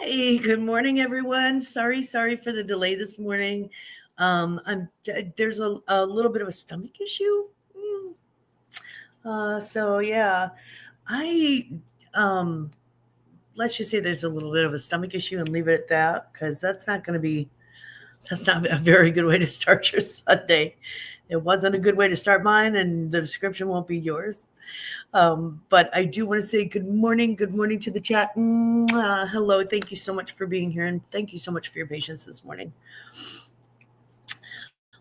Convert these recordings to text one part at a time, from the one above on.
Hey, good morning, everyone. Sorry for the delay this morning. There's a little bit of a stomach issue. So yeah, I let's just say there's a little bit of a stomach issue and leave it at that because that's not a very good way to start your Sunday. It wasn't a good way to start mine, and the description won't be yours. But I do want to say good morning to the chat. Hello, thank you so much for being here, and thank you so much for your patience this morning.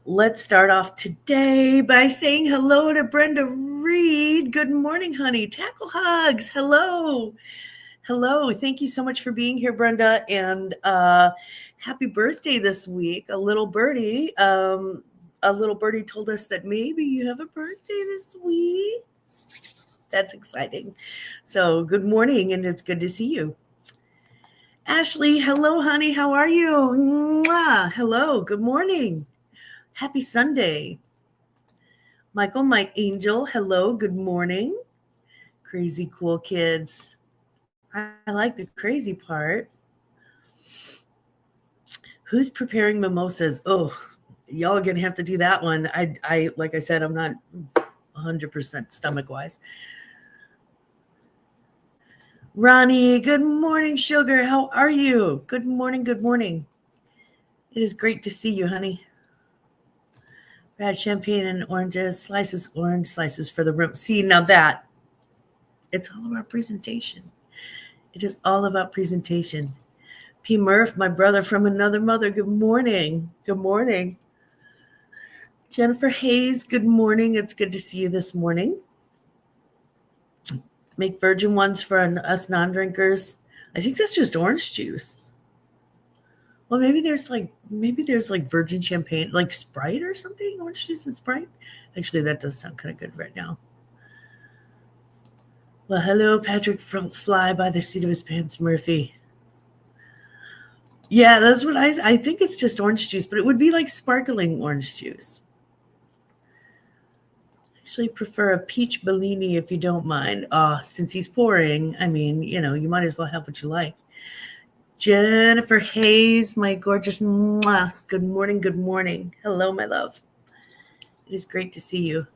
Let's start off today by saying hello to Brenda Reed. Good morning, honey. Tackle hugs. Hello. Thank you so much for being here, Brenda, and happy birthday this week. A little birdie told us that maybe you have a birthday this week. That's exciting. So good morning, and it's good to see you. Ashley, hello, honey. How are you? Mwah. Hello. Good morning. Happy Sunday. Michael, my angel, hello. Good morning. Crazy cool kids. I like the crazy part. Who's preparing mimosas? Oh, y'all are going to have to do that one. I like I said, I'm not 100% stomach-wise. Ronnie, good morning, sugar. How are you? Good morning. It is great to see you, honey. Red champagne and oranges, orange slices for the room. See, now that, it's all about presentation. It is all about presentation. P. Murph, my brother from another mother, good morning. Jennifer Hayes, good morning. It's good to see you this morning. Make virgin ones for us non-drinkers. I think that's just orange juice. Well, maybe there's like virgin champagne, like Sprite or something, orange juice and Sprite. Actually, that does sound kind of good right now. Well, hello, Patrick Fly by the seat of his pants, Murphy. Yeah, that's what I think it's just orange juice, but it would be like sparkling orange juice. I actually prefer a peach Bellini if you don't mind. Since he's pouring, I mean, you might as well have what you like. Jennifer Hayes, my gorgeous, mwah. Good morning. Hello, my love. It is great to see you.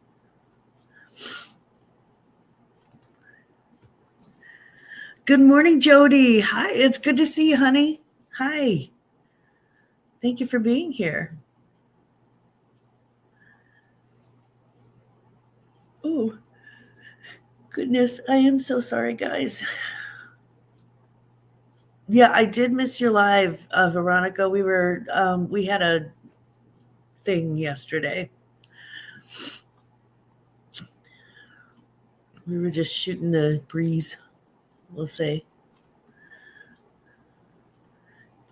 Good morning, Jody. Hi, it's good to see you, honey. Hi. Thank you for being here. Oh, goodness. I am so sorry, guys. Yeah, I did miss your live, Veronica. We had a thing yesterday. We were just shooting the breeze, we'll say.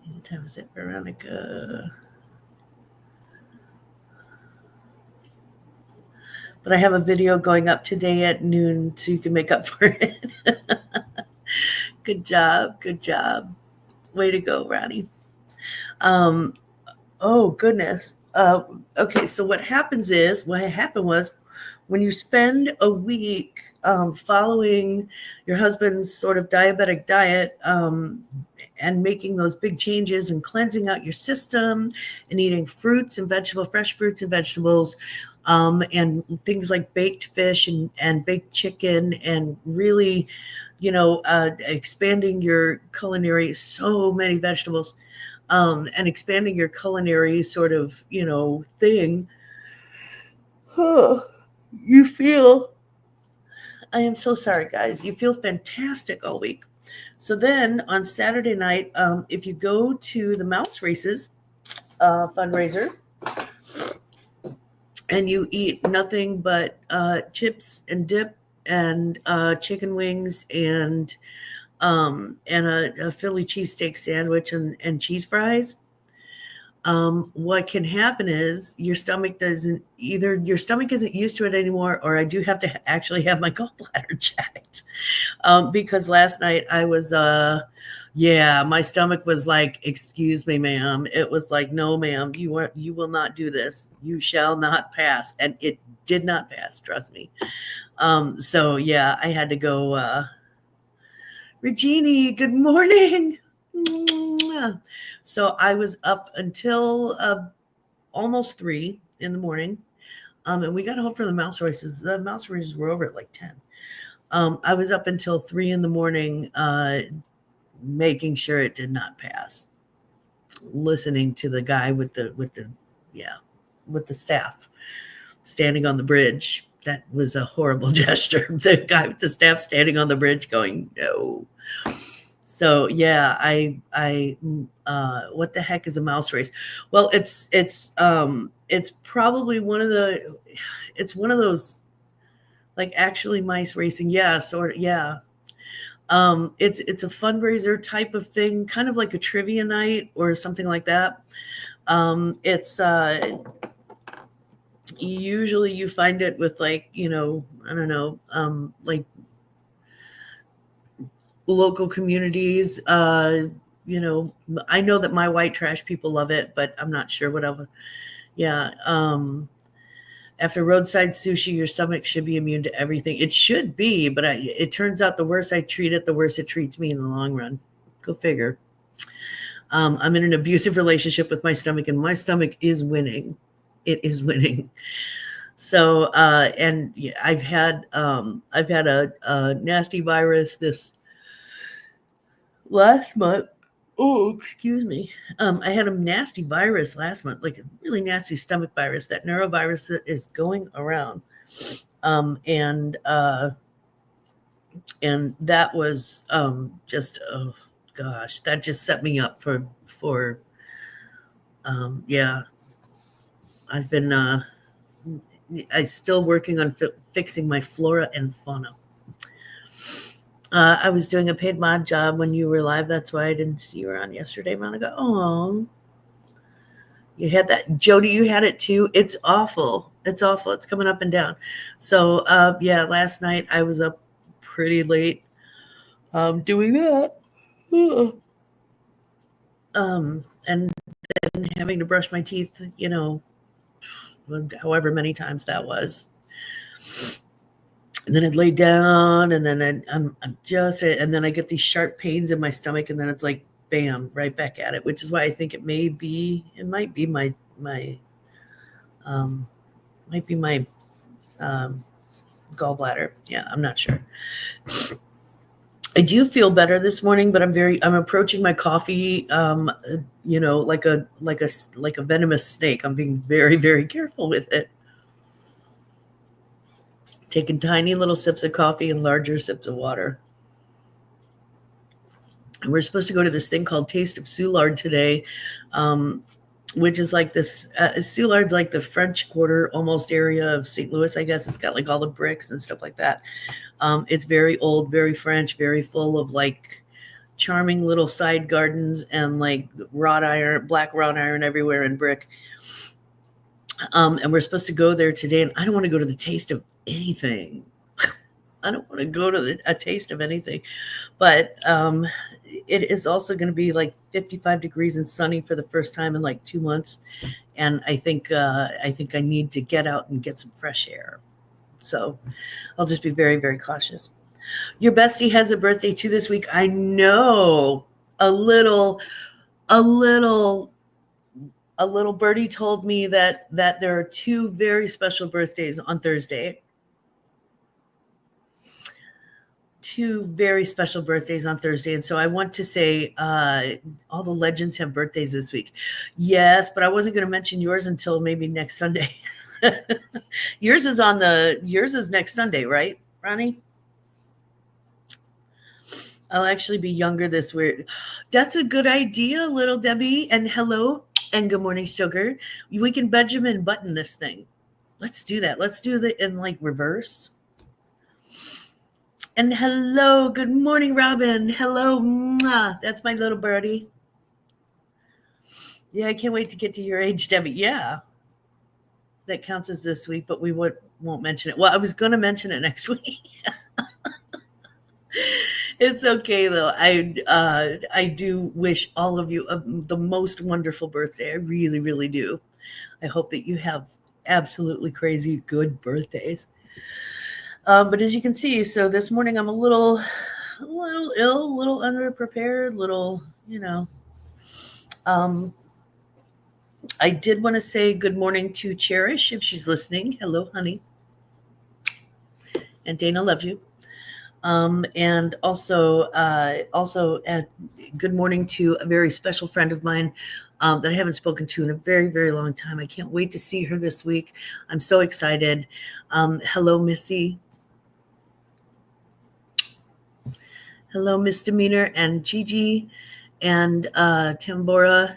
What time is it, Veronica? But I have a video going up today at noon, so you can make up for it. Good job. Way to go, Ronnie. Oh, goodness. Okay, so what happened was when you spend a week following your husband's sort of diabetic diet and making those big changes and cleansing out your system and eating fresh fruits and vegetables, and things like baked fish and baked chicken, and really, expanding your culinary, so many vegetables, and expanding your culinary sort of, thing. You feel, I am so sorry, guys. You feel fantastic all week. So then on Saturday night, if you go to the Mouse Races fundraiser and you eat nothing but chips and dip and chicken wings and a Philly cheesesteak sandwich and cheese fries, what can happen is your stomach isn't used to it anymore, or I do have to actually have my gallbladder checked, because last night I was my stomach was like, excuse me, ma'am. It was like, no, ma'am, you will not do this. You shall not pass. And it did not pass, trust me. So yeah, I had to go. Regini, good morning. So I was up until almost 3 in the morning. And we got home from the mouse races. The mouse races were over at like 10. I was up until 3 in the morning, making sure it did not pass. Listening to the guy with the staff standing on the bridge. That was a horrible gesture. The guy with the staff standing on the bridge going, no. So yeah, what the heck is a mouse race? Well, it's probably one of those like actually mice racing. Yeah, sort of. Yeah. It's a fundraiser type of thing, kind of like a trivia night or something like that. It's usually you find it with like, I don't know, like local communities. I know that my white trash people love it, but I'm not sure what else. Yeah. After roadside sushi, your stomach should be immune to everything. It should be, but it turns out the worse I treat it, the worse it treats me in the long run. Go figure. I'm in an abusive relationship with my stomach, and my stomach is winning. It is winning. So, and yeah, I've had a nasty virus this last month. Oh, excuse me. I had a nasty virus last month, like a really nasty stomach virus, that neurovirus that is going around. And that was just, oh gosh, that just set me up for yeah. I've been I'm still working on fixing my flora and fauna. I was doing a paid mod job when you were live. That's why I didn't see you around yesterday, Monica. Oh, you had that. Jody, you had it too. It's awful. It's awful. It's coming up and down. So, yeah, last night I was up pretty late doing that. And then having to brush my teeth, however many times that was. And then I'd lay down, and then I'm just, and then I get these sharp pains in my stomach, and then it's like, bam, right back at it, which is why I think it might be my gallbladder. Yeah, I'm not sure. I do feel better this morning, but I'm approaching my coffee, like a venomous snake. I'm being very, very careful with it. Taking tiny little sips of coffee and larger sips of water. And we're supposed to go to this thing called Taste of Soulard today, which is like this. Soulard's like the French Quarter almost area of St. Louis, I guess. It's got like all the bricks and stuff like that. It's very old, very French, very full of like charming little side gardens and like black wrought iron everywhere and brick. And we're supposed to go there today, and I don't want to go to the Taste of anything. I don't want to go to a taste of anything, but it is also going to be like 55 degrees and sunny for the first time in like 2 months. And I think I need to get out and get some fresh air. So I'll just be very, very cautious. Your bestie has a birthday too this week. I know. A little birdie told me that there are 2 very special birthdays on Thursday. 2 very special birthdays on Thursday. And so I want to say all the legends have birthdays this week. Yes, but I wasn't going to mention yours until maybe next Sunday. Yours is next Sunday, right, Ronnie? I'll actually be younger this week. That's a good idea, little Debbie. And hello and good morning, sugar. We can Benjamin Button this thing. Let's do that. Let's do it in like reverse. And hello, good morning, Robin. Hello, that's my little birdie. Yeah, I can't wait to get to your age, Debbie. Yeah, that counts as this week, but we won't mention it. Well, I was going to mention it next week. It's okay though. I do wish all of you the most wonderful birthday. I really, really do. I hope that you have absolutely crazy good birthdays. But as you can see, so this morning I'm a little ill, a little underprepared, little, you know. I did want to say good morning to Cherish if she's listening. Hello, honey. And Dana loves you. And also, good morning to a very special friend of mine that I haven't spoken to in a very, very long time. I can't wait to see her this week. I'm so excited. Hello, Missy. Hello, Misdemeanor and Gigi and Tambora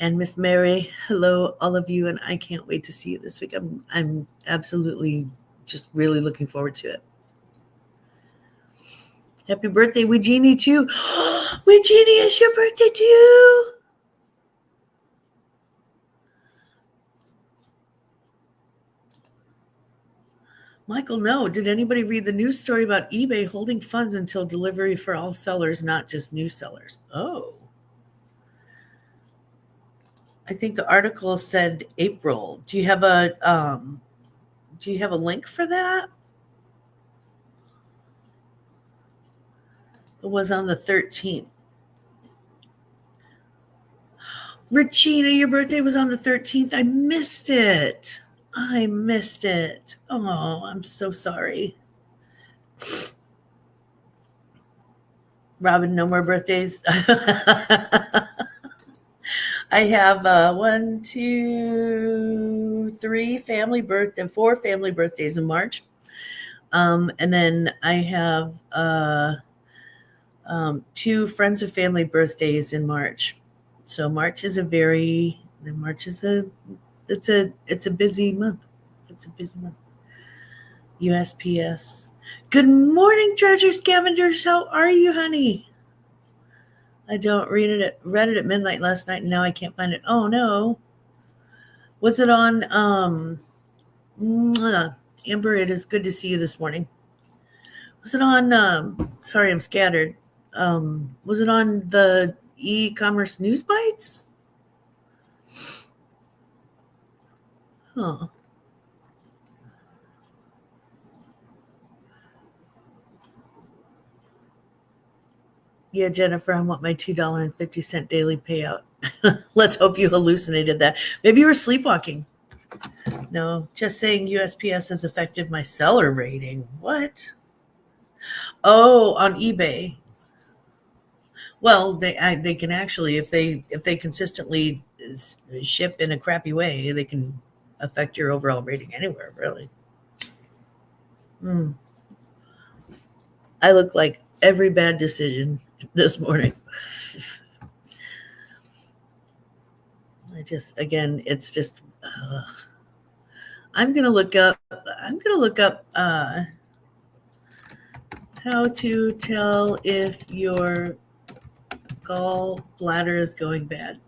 and Miss Mary. Hello, all of you, and I can't wait to see you this week. I'm absolutely just really looking forward to it. Happy birthday, Eugenie, too. Eugenie, it's your birthday, too. Michael, no. Did anybody read the news story about eBay holding funds until delivery for all sellers, not just new sellers? Oh. I think the article said April. Do you have a link for that? It was on the 13th. Regina, your birthday was on the 13th. I missed it. Oh, I'm so sorry. Robin, no more birthdays. I have 1, 2, 3 4 family birthdays in March. And then I have 2 friends of family birthdays in March. So March is a busy month. It's a busy month. USPS. Good morning, treasure scavengers. How are you, honey? I don't read it. Read it at midnight last night, and now I can't find it. Oh no. Was it on? Amber, it is good to see you this morning. Was it on? Sorry, I'm scattered. Was it on the e-commerce news bites? Huh. Yeah, Jennifer, I want my $2.50 daily payout. Let's hope you hallucinated that. Maybe you were sleepwalking. No, just saying USPS has affected my seller rating. What? Oh, on eBay. Well, they can actually, if they consistently ship in a crappy way, they can affect your overall rating anywhere, really. I look like every bad decision this morning. It's just. I'm gonna look up how to tell if your gallbladder is going bad.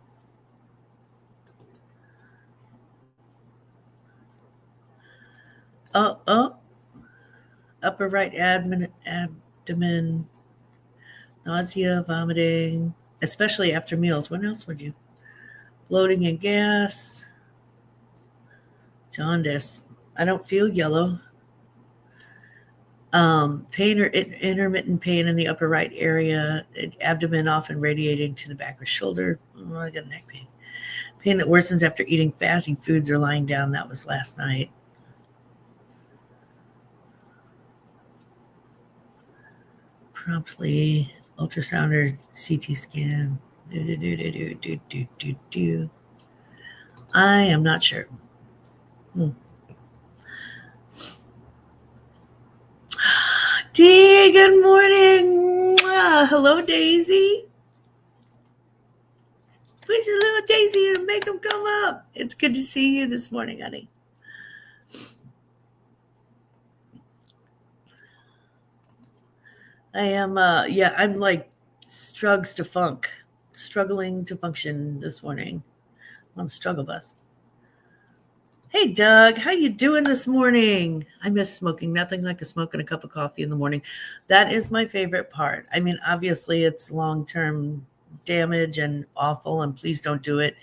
Upper right abdomen, nausea, vomiting, especially after meals. When else would you? Bloating and gas, jaundice. I don't feel yellow. Pain or intermittent pain in the upper right area, abdomen often radiating to the back or shoulder. Oh, I got neck pain. Pain that worsens after eating fatty foods or lying down. That was last night. Promptly ultrasound or CT scan. I am not sure. Dee, good morning. Hello, Daisy. Push a little Daisy and make them come up. It's good to see you this morning, honey. I am, I'm like struggling to function this morning on the struggle bus. Hey, Doug, how you doing this morning? I miss smoking. Nothing like a smoke and a cup of coffee in the morning. That is my favorite part. I mean, obviously, it's long-term damage and awful, and please don't do it.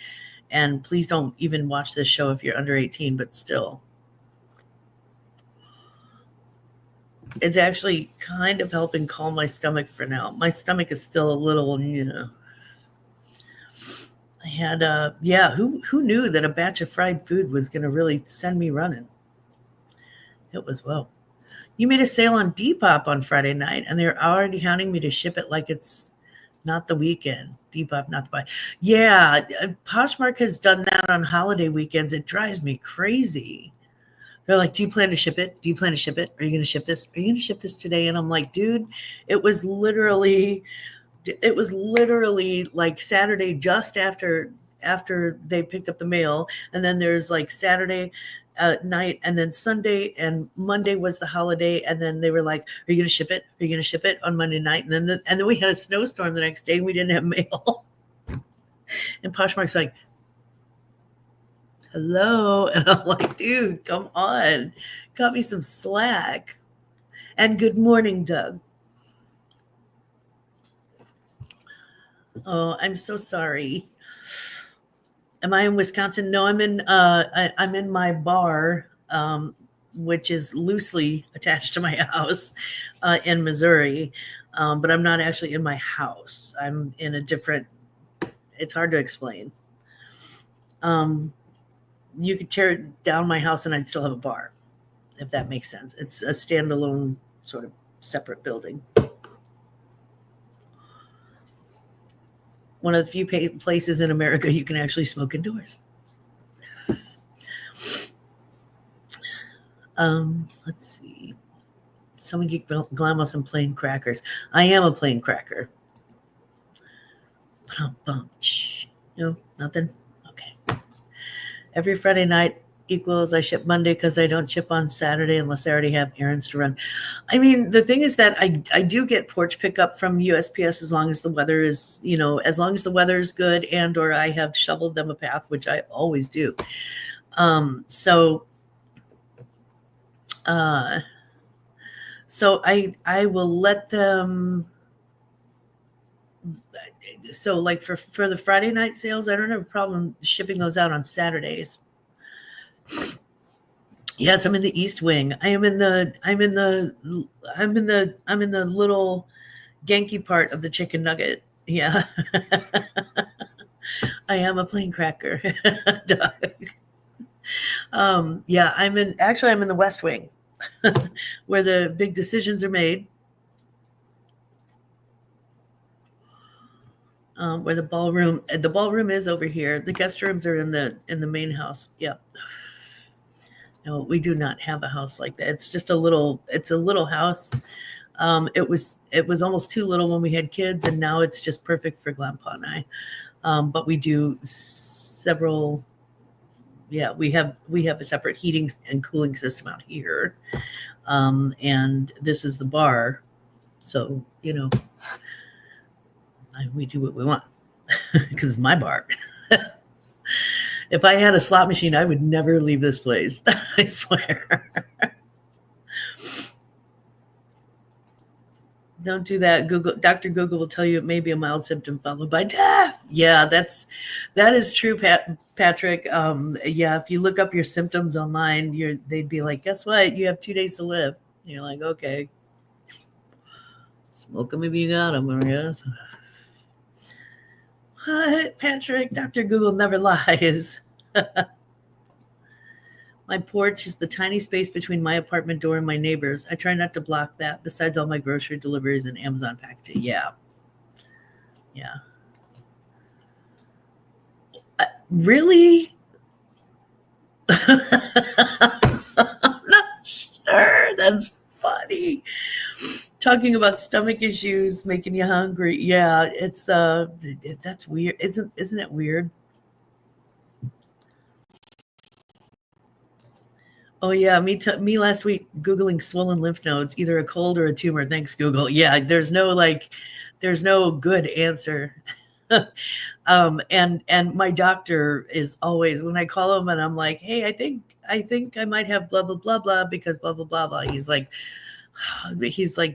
And please don't even watch this show if you're under 18, but still. It's actually kind of helping calm my stomach for now. My stomach is still a little, had who knew that a batch of fried food was going to really send me running? It was, well, you made a sale on Depop on Friday night, and they're already hounding me to ship it like it's not the weekend. Depop, not the buy. Yeah, Poshmark has done that on holiday weekends. It drives me crazy. They're like, do you plan to ship it? Do you plan to ship it? Are you going to ship this? Are you going to ship this today? And I'm like, dude, it was literally like Saturday just after they picked up the mail, and then there's like Saturday night, and then Sunday and Monday was the holiday, and then they were like, are you going to ship it? Are you going to ship it on Monday night? And then we had a snowstorm the next day, and we didn't have mail. And Poshmark's like, hello. And I'm like, dude, come on, cut me some slack. And good morning, Doug. Oh, I'm so sorry. Am I in Wisconsin? No, I'm in I'm in my bar, which is loosely attached to my house in Missouri. But I'm not actually in my house. I'm in a different, it's hard to explain. You could tear down my house and I'd still have a bar, if that makes sense. It's a standalone sort of separate building. One of the few places in America you can actually smoke indoors. Let's see. Someone get Glamma some plain crackers. I am a plain cracker. No, nothing. Okay. Every Friday night equals I ship Monday because I don't ship on Saturday unless I already have errands to run. I mean, the thing is that I do get porch pickup from USPS as long as the weather is, as long as the weather is good and or I have shoveled them a path, which I always do. So I will let them. So like for the Friday night sales, I don't have a problem shipping those out on Saturdays. Yes, I'm in the East Wing. I'm in the little Genki part of the chicken nugget. Yeah. I am a plain cracker. Yeah, I'm in the West Wing where the big decisions are made. Where the ballroom is over here. The guest rooms are in the main house. Yeah. No, we do not have a house like that. It's just a little house. It was almost too little when we had kids, and now it's just perfect for Grandpa and I. But we do several. Yeah, we have a separate heating and cooling system out here, and this is the bar. So we do what we want because it's my bar. If I had a slot machine, I would never leave this place. I swear. Don't do that. Dr. Google will tell you it may be a mild symptom followed by death. Yeah, that is true, Patrick. Yeah, if you look up your symptoms online, they'd be like, guess what? You have 2 days to live. And you're like, okay. Smoke them if you got them, I guess. What, Patrick? Dr. Google never lies. My porch is the tiny space between my apartment door and my neighbors. I try not to block that, besides all my grocery deliveries and Amazon packaging. Yeah. Really? I'm not sure. That's funny. Talking about stomach issues making you hungry. Yeah, it's that's weird. Isn't it weird? Oh yeah, me last week Googling swollen lymph nodes, either a cold or a tumor. Thanks, Google. Yeah, there's no good answer. And my doctor is always, when I call him and I'm like, hey, I think I might have blah blah blah blah because blah blah blah blah. He's like,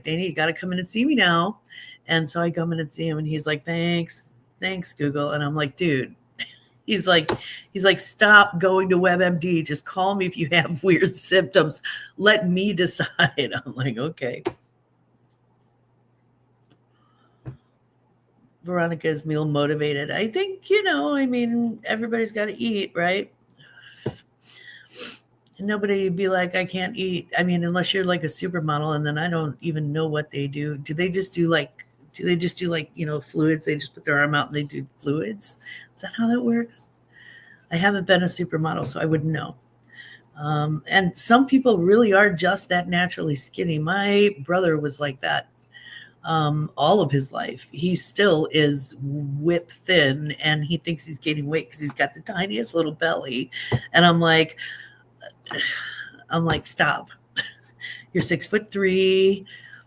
Dana, you got to come in and see me now. And so I come in and see him, and he's like, thanks, Google. And I'm like, dude. He's like, stop going to WebMD. Just call me if you have weird symptoms. Let me decide. I'm like, okay. Veronica is meal motivated. I think, I mean, everybody's got to eat, right? And nobody be like, I can't eat. I mean, unless you're like a supermodel, and then I don't even know what they do. Do they just do like, fluids? They just put their arm out and they do fluids? Is that how that works? I haven't been a supermodel, so I wouldn't know. And some people really are just that naturally skinny. My brother was like that all of his life. He still is whip thin, and he thinks he's gaining weight because he's got the tiniest little belly. And I'm like, stop. You're 6'3".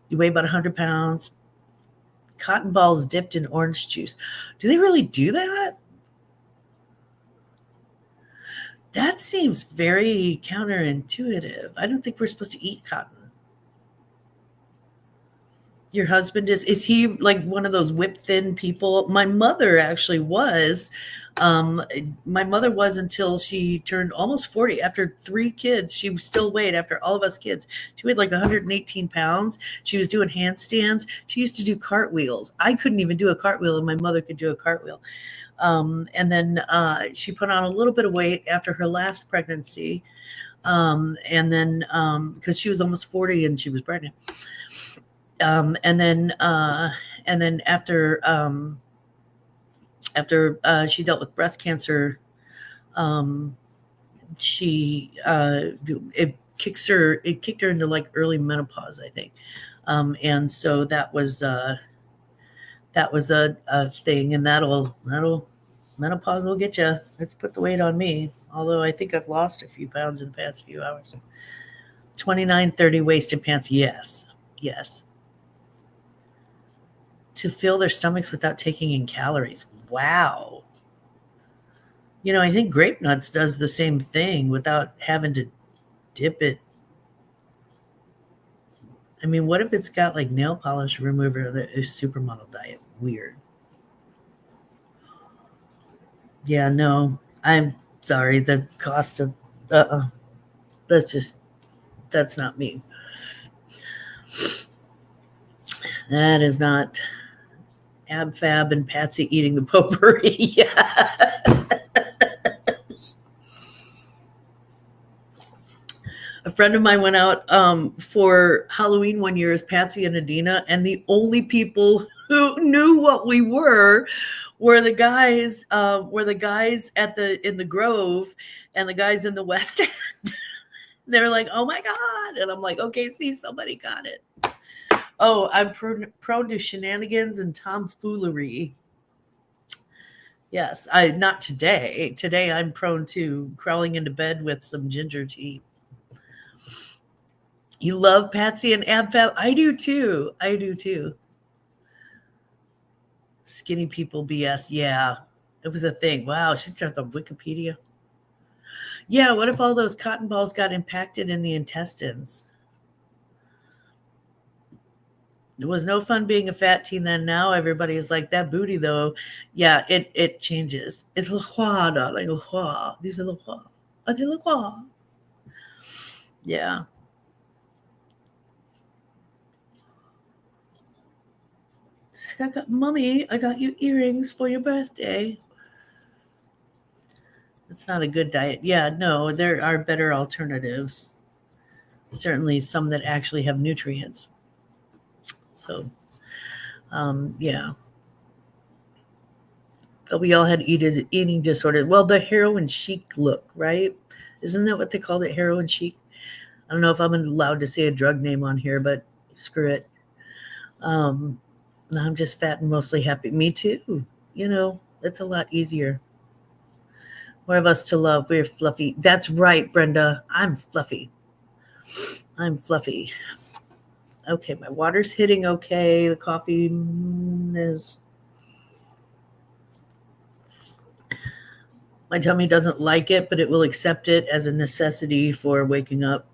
You weigh about 100 pounds. Cotton balls dipped in orange juice. Do they really do that? That seems very counterintuitive. I don't think we're supposed to eat cotton. Your husband is he like one of those whip thin people? My mother actually was. My mother was until she turned almost 40. After 3 kids, she still weighed, after all of us kids, she weighed like 118 pounds. She was doing handstands. She used to do cartwheels. I couldn't even do a cartwheel, and my mother could do a cartwheel. And then she put on a little bit of weight after her last pregnancy. And then because she was almost 40 and she was pregnant. And then after she dealt with breast cancer, it kicked her into like early menopause, I think. And so that was a thing, and menopause will get you. Let's put the weight on me. Although I think I've lost a few pounds in the past few hours. 29-30 waist and pants. Yes. To fill their stomachs without taking in calories. Wow. I think grape nuts does the same thing without having to dip it. I mean, what if it's got like nail polish remover, a supermodel diet? Weird. Yeah, no, I'm sorry. The cost of, that's not me. That is not Ab Fab and Patsy eating the potpourri. Yeah. A friend of mine went out for Halloween one year as Patsy and Adina, and the only people who knew what we were the guys in the Grove and the guys in the West End. They're like, "Oh my God!" And I'm like, "Okay, see, somebody got it." Oh, I'm prone to shenanigans and tomfoolery. Yes, not today. Today I'm prone to crawling into bed with some ginger tea. You love Patsy and Ab Fab? I do too. Skinny people BS. Yeah, it was a thing. Wow, she's got the Wikipedia. Yeah, what if all those cotton balls got impacted in the intestines? It was no fun being a fat teen then. Now everybody is like, that booty though. Yeah, it changes. It's le roi, darling, le roi. These are le roi. Le roi. Yeah. Mommy, I got you earrings for your birthday. It's not a good diet. Yeah, no, there are better alternatives. Certainly some that actually have nutrients. So, yeah. But we all had eating disorder. Well, the heroin chic look, right? Isn't that what they called it, heroin chic? I don't know if I'm allowed to say a drug name on here, but screw it. I'm just fat and mostly happy. Me too. It's a lot easier. More of us to love. We're fluffy. That's right, Brenda. I'm fluffy. Okay, my water's hitting okay. The coffee is... My tummy doesn't like it, but it will accept it as a necessity for waking up.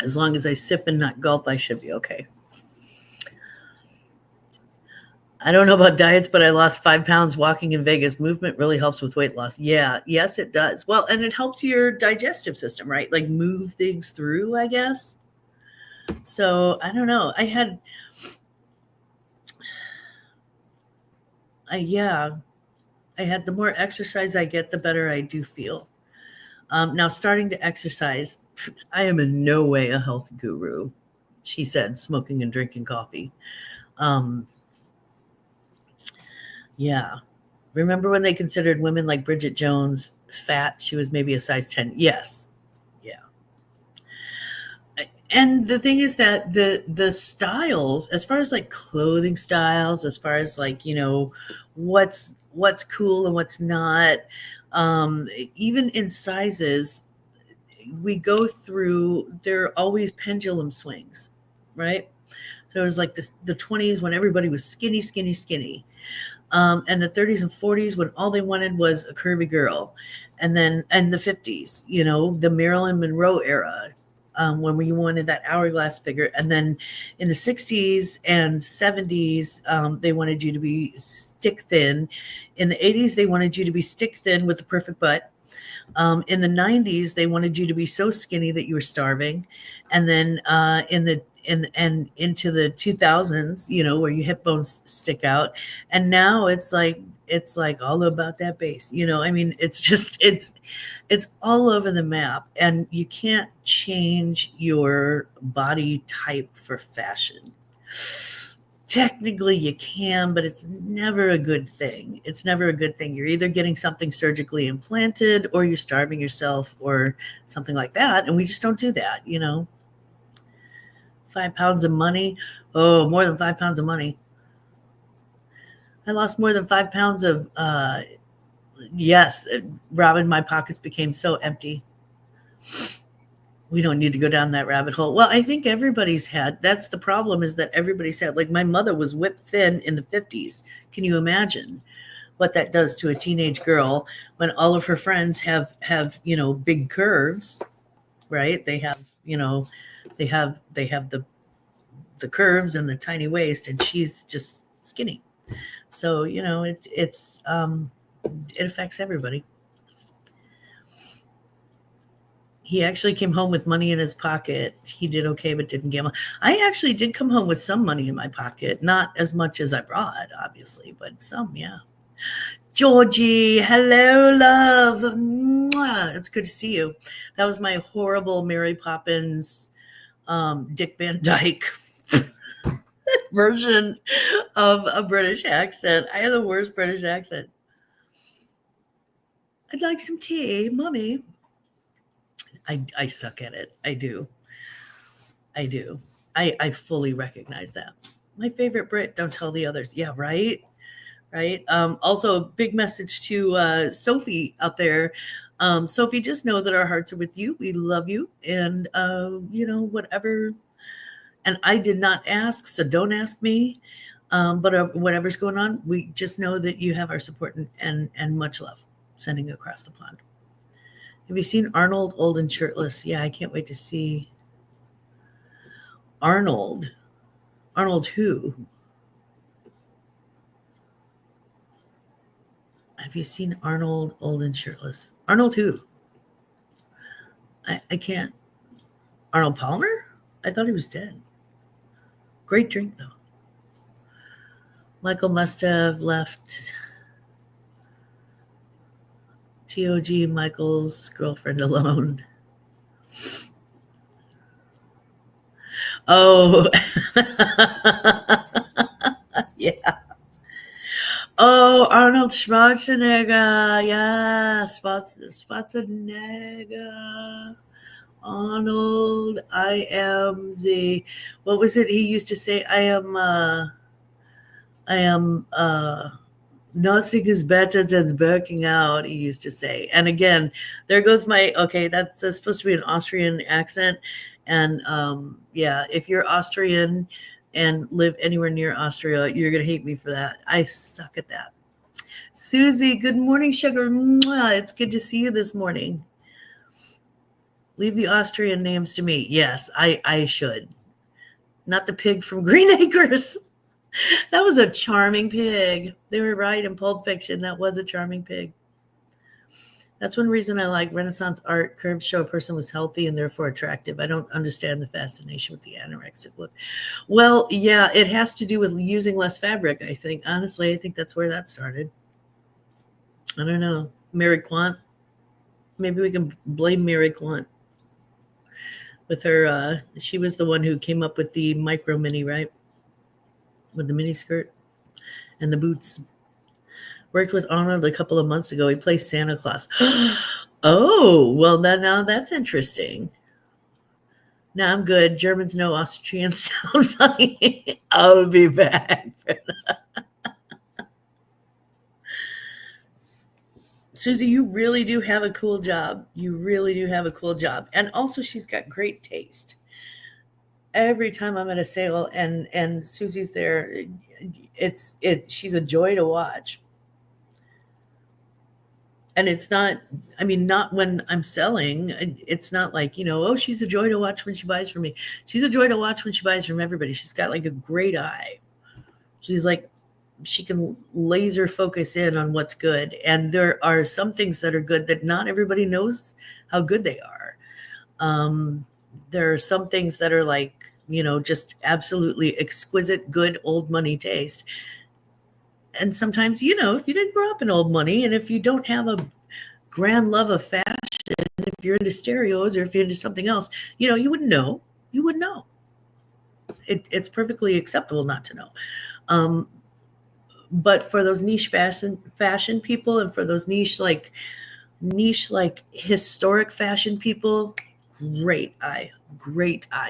As long as I sip and not gulp, I should be okay. I don't know about diets, but I lost 5 pounds walking in Vegas. Movement really helps with weight loss. Yeah, yes, it does. Well, and it helps your digestive system, right? Like move things through, I guess. So I don't know. Yeah, I had the more exercise I get, the better I do feel. Now, starting to exercise, I am in no way a health guru, she said, smoking and drinking coffee. Um, yeah. Remember when they considered women like Bridget Jones fat? She was maybe a size 10. Yes. Yeah. And the thing is that the styles, as far as like clothing styles, as far as like, what's cool and what's not, even in sizes, we go through, there are always pendulum swings, right? So it was like the 20s when everybody was skinny, skinny, skinny. And the 30s and 40s when all they wanted was a curvy girl. And then, and the 50s, the Marilyn Monroe era, when we wanted that hourglass figure. And then in the 60s and 70s, they wanted you to be stick thin. In the 80s, they wanted you to be stick thin with the perfect butt. In the 90s, they wanted you to be so skinny that you were starving. And then and into the 2000s, where your hip bones stick out. And now it's like all about that base. I mean, it's all over the map, and you can't change your body type for fashion. Technically you can, but it's never a good thing. It's never a good thing. You're either getting something surgically implanted or you're starving yourself or something like that. And we just don't do that, 5 pounds of money. Oh, more than 5 pounds of money. I lost more than 5 pounds of, yes, Robin, my pockets became so empty. We don't need to go down that rabbit hole. Well, I think everybody's had, that's the problem, is that everybody's had, like my mother was whipped thin in the 50s. Can you imagine what that does to a teenage girl when all of her friends have, big curves, right? They have, they have the curves and the tiny waist, and she's just skinny. So, it affects everybody. He actually came home with money in his pocket. He did okay, but didn't gamble. I actually did come home with some money in my pocket. Not as much as I brought, obviously, but some, yeah. Georgie, hello, love. Mwah. It's good to see you. That was my horrible Mary Poppins, Dick Van Dyke version of a British accent. I have the worst British accent. I'd like some tea, mommy. I suck at it. I do. I fully recognize that. My favorite Brit, don't tell the others. Yeah, right. Also, big message to Sophie out there. Sophie, just know that our hearts are with you. We love you. And, whatever. And I did not ask, so don't ask me. But whatever's going on, we just know that you have our support and much love sending across the pond. Have you seen Arnold, Old and Shirtless? Yeah, I can't wait to see Arnold. Arnold who? Have you seen Arnold, Old and Shirtless? Arnold who? I can't. Arnold Palmer? I thought he was dead. Great drink, though. Michael must have left TOG Michael's girlfriend alone. Oh, yeah. Oh, Arnold Schwarzenegger. Yeah, Schwarzenegger. Arnold, I am what was it he used to say? I am, nothing is better than working out, he used to say. And again, there goes that's supposed to be an Austrian accent. And yeah, if you're Austrian and live anywhere near Austria, you're going to hate me for that. I suck at that. Susie, good morning, sugar. It's good to see you this morning. Leave the Austrian names to me. Yes, I should. Not the pig from Green Acres. That was a charming pig. They were right in Pulp Fiction. That was a charming pig. That's one reason I like Renaissance art. Curves show a person was healthy and therefore attractive. I don't understand the fascination with the anorexic look. Well, yeah, it has to do with using less fabric, I think. Honestly, I think that's where that started. I don't know. Mary Quant. Maybe we can blame Mary Quant with her. She was the one who came up with the micro mini, right? With the mini skirt and the boots. Worked with Arnold a couple of months ago. He plays Santa Claus. Oh, well, now that's interesting. No, I'm good. Germans know Austrians sound funny. I'll be back. Susie, you really do have a cool job. You really do have a cool job. And also she's got great taste. Every time I'm at a sale and Susie's there, she's a joy to watch. And it's not, I mean, not when I'm selling. It's not like, oh, she's a joy to watch when she buys from me. She's a joy to watch when she buys from everybody. She's got like a great eye. She's like, she can laser focus in on what's good. And there are some things that are good that not everybody knows how good they are. There are some things that are like, just absolutely exquisite, good old money taste. And sometimes, if you didn't grow up in old money and if you don't have a grand love of fashion, if you're into stereos or if you're into something else, you wouldn't know. You wouldn't know. It's perfectly acceptable not to know. But for those niche fashion people and for those niche like historic fashion people, great eye.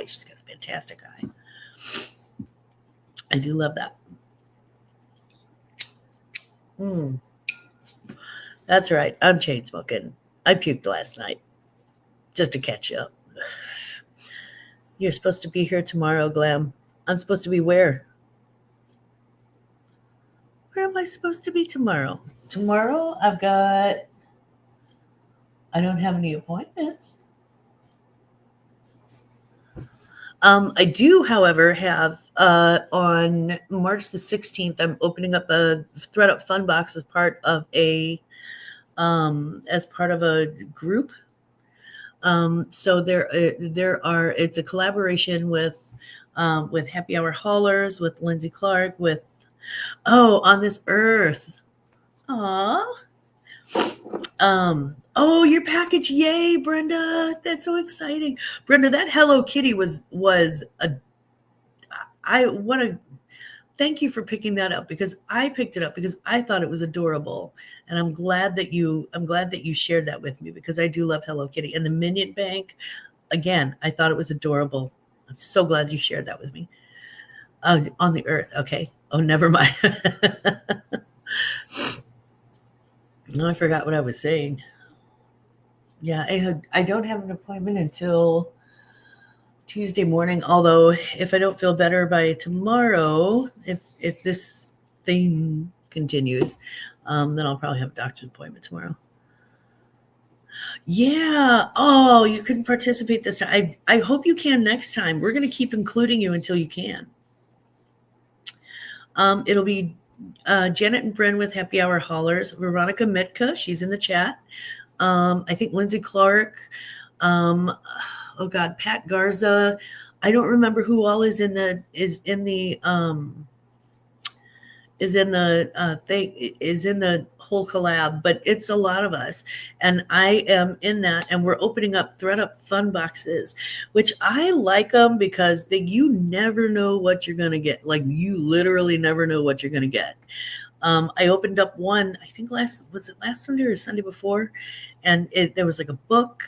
She's got a fantastic eye. I do love that. That's right. I'm chain smoking. I puked last night just to catch you up. You're supposed to be here tomorrow, Glam. I'm supposed to be where? Where am I supposed to be tomorrow? Tomorrow I don't have any appointments. I do, however, have on March the 16th, I'm opening up a ThredUp Fun Box as part of a group. So it's a collaboration with Happy Hour Haulers, with Lindsay Clark, with On This Earth. Aw. Oh, your package. Yay, Brenda. That's so exciting. Brenda, that Hello Kitty was thank you for picking that up, because I picked it up because I thought it was adorable. And I'm glad that you shared that with me, because I do love Hello Kitty. And the Minion Bank, again, I thought it was adorable. I'm so glad you shared that with me. On the Earth. Okay. Oh, never mind. No, I forgot what I was saying. Yeah, I don't have an appointment until Tuesday morning. Although if I don't feel better by tomorrow, if this thing continues, then I'll probably have a doctor's appointment tomorrow. Yeah. Oh, you couldn't participate this time. I hope you can next time. We're going to keep including you until you can. It'll be Janet and Bryn with Happy Hour Haulers. Veronica Mitka, she's in the chat. I think Lindsay Clark. Pat Garza. I don't remember who all is in the whole collab, but it's a lot of us, and I am in that, and we're opening up ThredUp Fun Boxes, which I like them because you never know what you're gonna get. Like, you literally never know what you're gonna get. I opened up one, I think last Sunday or Sunday before, and there was like a book.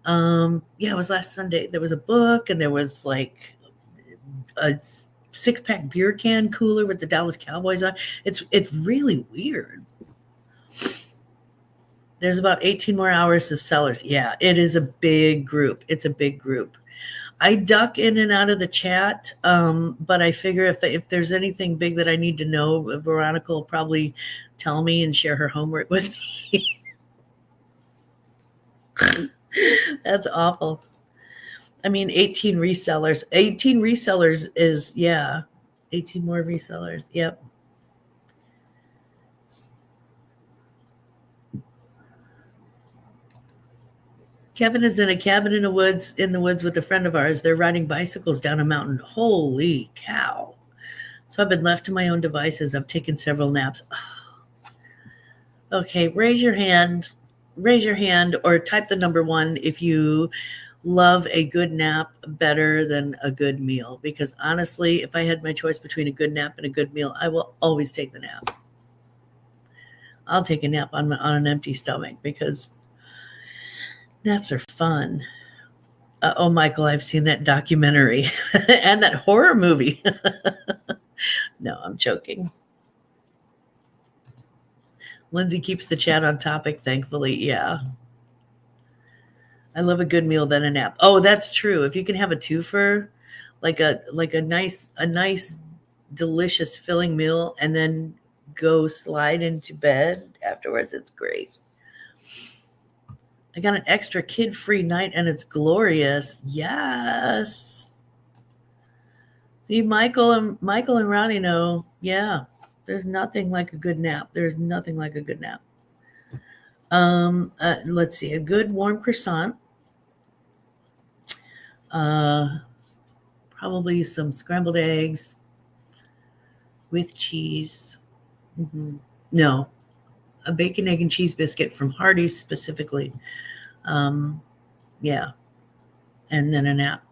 It was last Sunday. There was a book, and there was like a 6-pack beer can cooler with the Dallas Cowboys on. It's really weird. There's about 18 more hours of sellers. Yeah, it is a big group. It's a big group. I duck in and out of the chat, but I figure if there's anything big that I need to know, Veronica will probably tell me and share her homework with me. That's awful. I mean, 18 resellers. 18 resellers is, 18 more resellers. Yep. Kevin is in a cabin in the woods with a friend of ours. They're riding bicycles down a mountain. Holy cow. So I've been left to my own devices. I've taken several naps. Okay, raise your hand or type the number 1 if you love a good nap better than a good meal. Because honestly, if I had my choice between a good nap and a good meal, I will always take the nap. I'll take a nap on an empty stomach because naps are fun. Oh, Michael, I've seen that documentary and that horror movie. No, I'm joking. Lindsay keeps the chat on topic, thankfully. Yeah. I love a good meal than a nap. Oh, that's true. If you can have a twofer, like a nice, delicious filling meal and then go slide into bed afterwards, it's great. I got an extra kid-free night and it's glorious. Yes. See, Michael and Ronnie know. Yeah. There's nothing like a good nap. There's nothing like a good nap. Let's see, a good warm croissant. Probably some scrambled eggs with cheese. Mm-hmm. No, a bacon, egg, and cheese biscuit from Hardee's specifically. Yeah. And then a nap.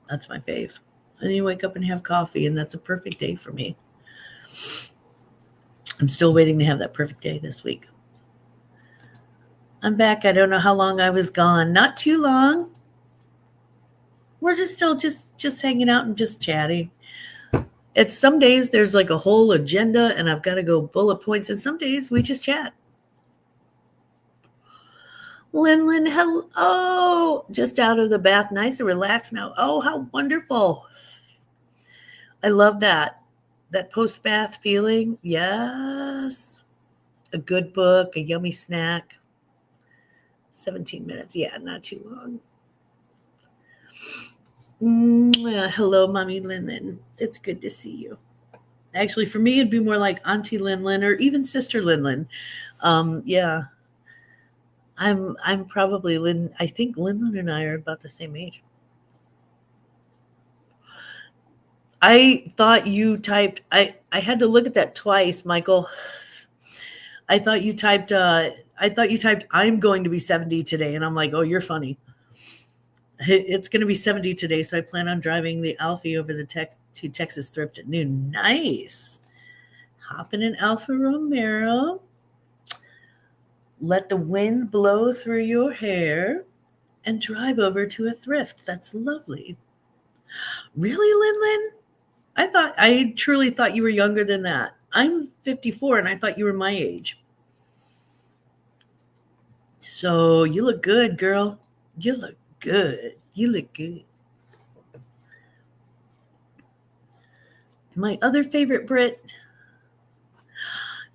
That's my fave. And then you wake up and have coffee, and that's a perfect day for me. I'm still waiting to have that perfect day this week. I'm back. I don't know how long I was gone. Not too long. We're just hanging out and just chatting. It's some days there's like a whole agenda and I've got to go bullet points, and some days we just chat. Lynn, hello. Just out of the bath. Nice and relaxed now. Oh, how wonderful. I love that. That post-bath feeling. Yes. A good book, a yummy snack. 17 minutes. Yeah, not too long. Hello, Mommy Lin. It's good to see you. Actually, for me, it'd be more like Auntie Lin or even Sister Lin. Yeah. I'm probably Lin. I think Lin and I are about the same age. I thought you typed. I had to look at that twice, Michael. I thought you typed. I'm going to be 70 today, and I'm like, oh, you're funny. It's going to be 70 today, so I plan on driving the Alfie over to Texas Thrift at noon. Nice. Hop in an Alfa Romero. Let the wind blow through your hair and drive over to a thrift. That's lovely. Really, Lin? I truly thought you were younger than that. I'm 54, and I thought you were my age. So you look good, girl. You look good. My other favorite Brit,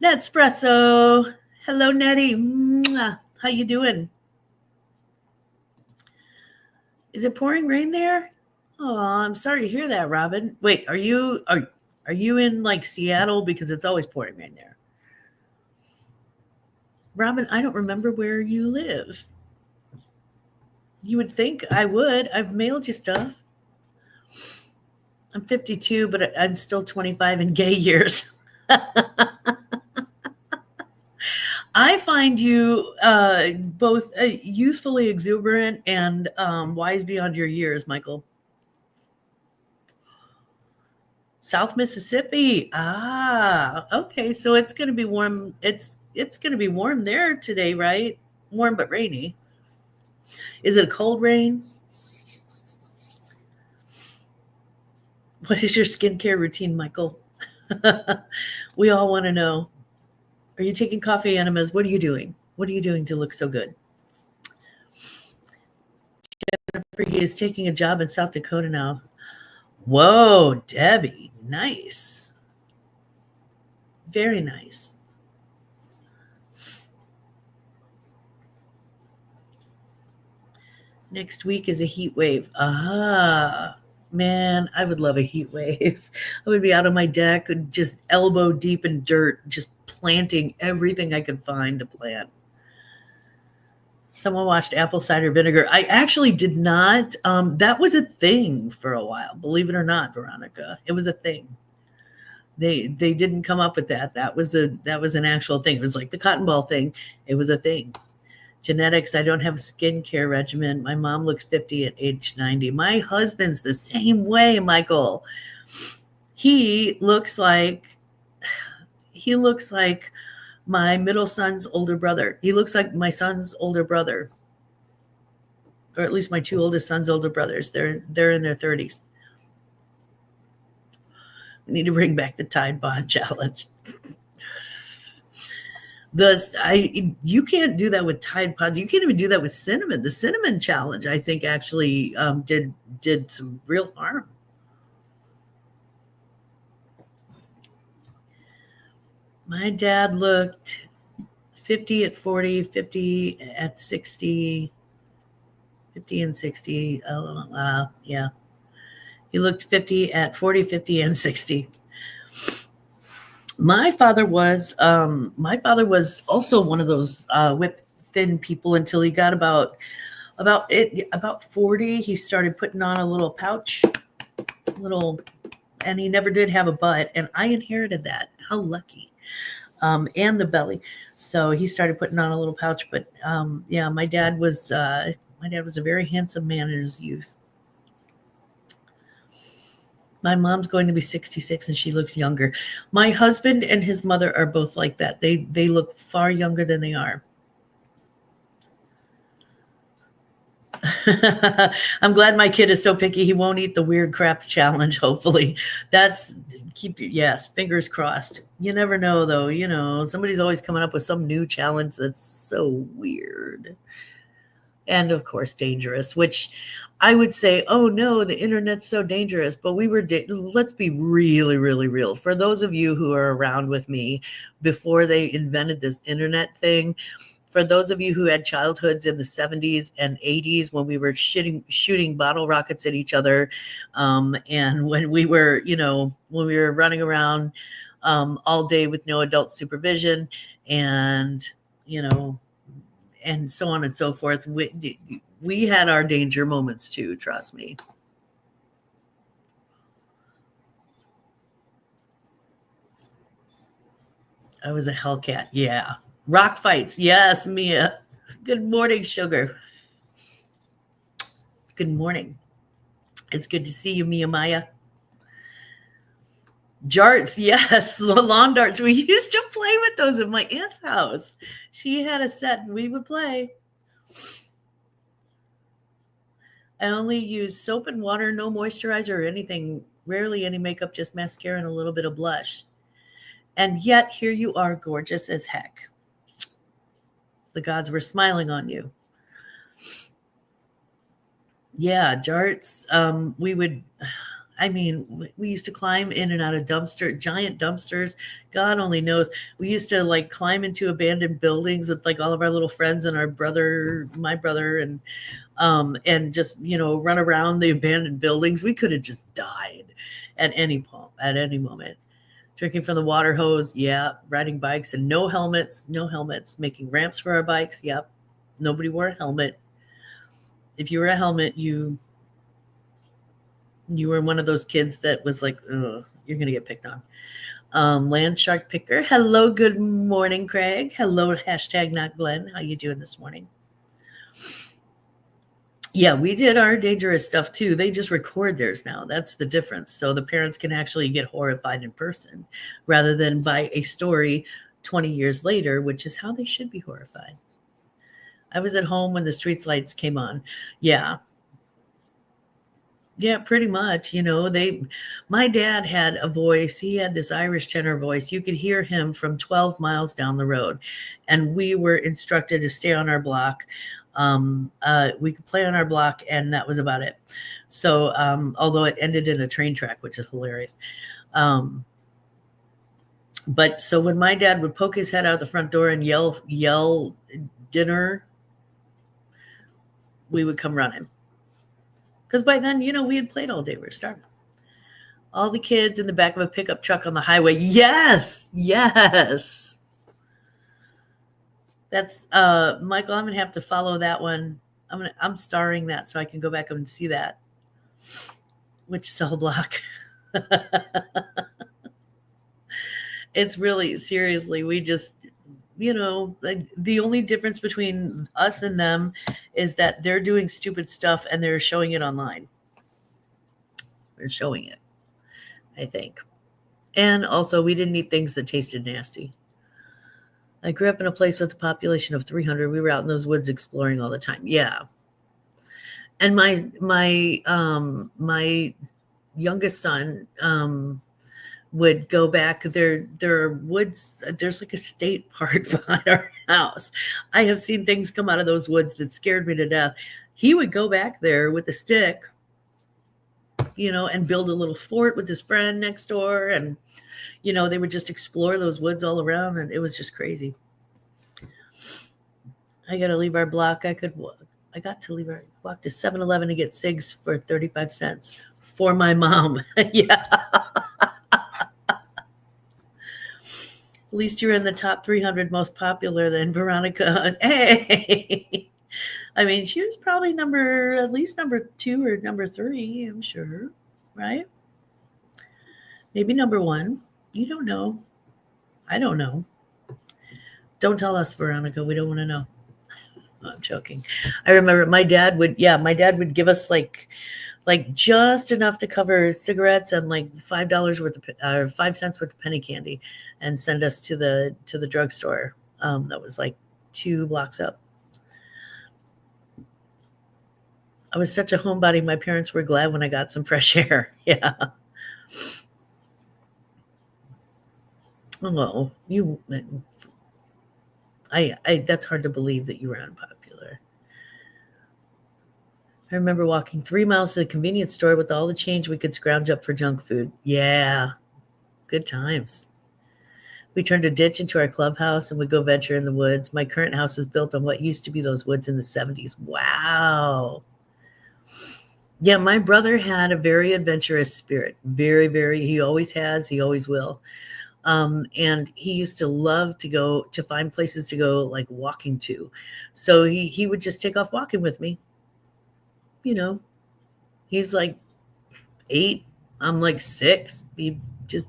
Nespresso. Hello, Nettie. Mwah. How you doing? Is it pouring rain there? Oh, I'm sorry to hear that, Robin. Wait, are you in like Seattle? Because it's always pouring rain there. Robin, I don't remember where you live. You would think I would. I've mailed you stuff. I'm 52, but I'm still 25 in gay years. I find you both youthfully exuberant and wise beyond your years, Michael. South Mississippi. Ah, okay. So it's going to be warm. It's going to be warm there today, right? Warm but rainy. Is it a cold rain? What is your skincare routine, Michael? We all want to know. Are you taking coffee enemas? What are you doing? What are you doing to look so good? Jennifer, he is taking a job in South Dakota now. Whoa, Debbie. Nice. Very nice. Next week is a heat wave. Ah, man, I would love a heat wave. I would be out on my deck, just elbow deep in dirt, just planting everything I could find to plant. Someone watched apple cider vinegar. I actually did not. That was a thing for a while, believe it or not, Veronica. It was a thing. They didn't come up with that. That was an actual thing. It was like the cotton ball thing. It was a thing. Genetics. I don't have a skincare regimen. My mom looks 50 at age 90. My husband's the same way, Michael. He looks like my middle son's older brother. He looks like my son's older brother, or at least my two oldest sons' older brothers. They're in their 30s. We need to bring back the Tide Pod challenge. You can't do that with Tide Pods. You can't even do that with cinnamon. The cinnamon challenge, I think, actually did some real harm. My dad looked 50 at 40, 50 at 60, 50 and 60. Yeah. He looked 50 at 40, 50 and 60. My father was also one of those whip thin people until he got about 40. He started putting on a little pouch, and he never did have a butt, and I inherited that. How lucky. And the belly. So he started putting on a little pouch, but yeah, my dad was a very handsome man in his youth. My mom's going to be 66 and she looks younger. My husband and his mother are both like that. They look far younger than they are. I'm glad my kid is so picky he won't eat the weird crap challenge, hopefully. Yes, fingers crossed. You never know, though. Somebody's always coming up with some new challenge that's so weird. And, of course, dangerous, which I would say, oh, no, the internet's so dangerous. But let's be really, really real. For those of you who are around with me before they invented this internet thing, for those of you who had childhoods in the 70s and 80s when we were shooting bottle rockets at each other, and when we were running around all day with no adult supervision, and and so on and so forth, we had our danger moments too, trust me. I was a Hellcat, yeah. Rock fights. Yes, Mia. Good morning, sugar. Good morning. It's good to see you, Mia Maya. Jarts, yes. Lawn darts. We used to play with those at my aunt's house. She had a set and we would play. I only use soap and water, no moisturizer or anything. Rarely any makeup, just mascara and a little bit of blush. And yet here you are, gorgeous as heck. The gods were smiling on you. Yeah, jarts. We used to climb in and out of giant dumpsters. God only knows. We used to climb into abandoned buildings with all of our little friends and my brother, and just, run around the abandoned buildings. We could have just died at any moment. Drinking from the water hose, yeah. Riding bikes and no helmets, making ramps for our bikes, yep. Nobody wore a helmet. If you wore a helmet, you were one of those kids that was like, ugh, you're going to get picked on. Land shark picker. Hello, good morning, Craig. Hello, #NotGlenn. How you doing this morning? Yeah, we did our dangerous stuff too. They just record theirs now. That's the difference. So the parents can actually get horrified in person rather than by a story 20 years later, which is how they should be horrified. I was at home when the street lights came on. Yeah. Yeah, pretty much. My dad had a voice. He had this Irish tenor voice. You could hear him from 12 miles down the road. And we were instructed to stay on our block. We could play on our block, and that was about it. So, although it ended in a train track, which is hilarious. But so when my dad would poke his head out the front door and yell dinner, we would come running. Because by then, we had played all day. We were starving. All the kids in the back of a pickup truck on the highway. Yes. That's Michael, I'm gonna have to follow that one. I'm starring that so I can go back and see that. Which cell block? It's really, seriously, we just, like, the only difference between us and them is that they're doing stupid stuff and they're showing it online. They're showing it, I think. And also, we didn't eat things that tasted nasty. I grew up in a place with a population of 300. We were out in those woods exploring all the time. Yeah. And my youngest son would go back. There are woods. There's like a state park behind our house. I have seen things come out of those woods that scared me to death. He would go back there with a stick, and build a little fort with his friend next door. And, they would just explore those woods all around. And it was just crazy. I got to leave our block. I got to walk to 7-Eleven to get cigs for 35 cents for my mom. Yeah. At least you're in the top 300 most popular then, Veronica. Hey. I mean, she was probably at least number 2 or number 3, I'm sure. Right? Maybe number 1. You don't know. I don't know. Don't tell us, Veronica. We don't want to know. I'm joking. I remember my dad would give us like just enough to cover cigarettes and like $5 worth of 5 cents worth of penny candy, and send us to the drugstore. That was like 2 blocks up. I was such a homebody. My parents were glad when I got some fresh air. Yeah. Oh, that's hard to believe that you were unpopular. I remember walking 3 miles to the convenience store with all the change we could scrounge up for junk food. Yeah. Good times. We turned a ditch into our clubhouse and would go venture in the woods. My current house is built on what used to be those woods in the 70s. Wow. Yeah, my brother had a very adventurous spirit. Very, very. He always has. He always will. And he used to love to find places to go, like walking to. So he would just take off walking with me. He's like 8. I'm like 6. He just